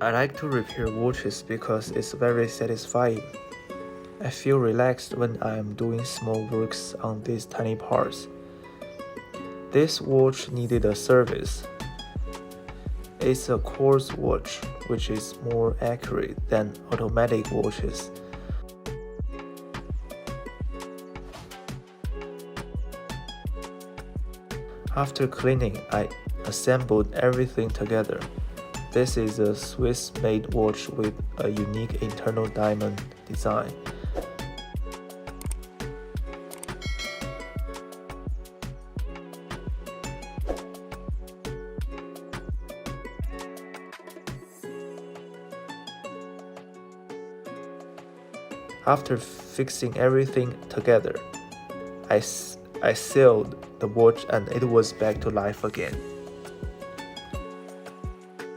I like to repair watches because it's very satisfying. I feel relaxed when I am doing small works on these tiny parts. This watch needed a service. It's a Quartz watch, which is more accurate than automatic watches. After cleaning, I assembled everything together. This is a Swiss-made watch with a unique internal diamond design. After fixing everything together, I sealed the watch and it was back to life again.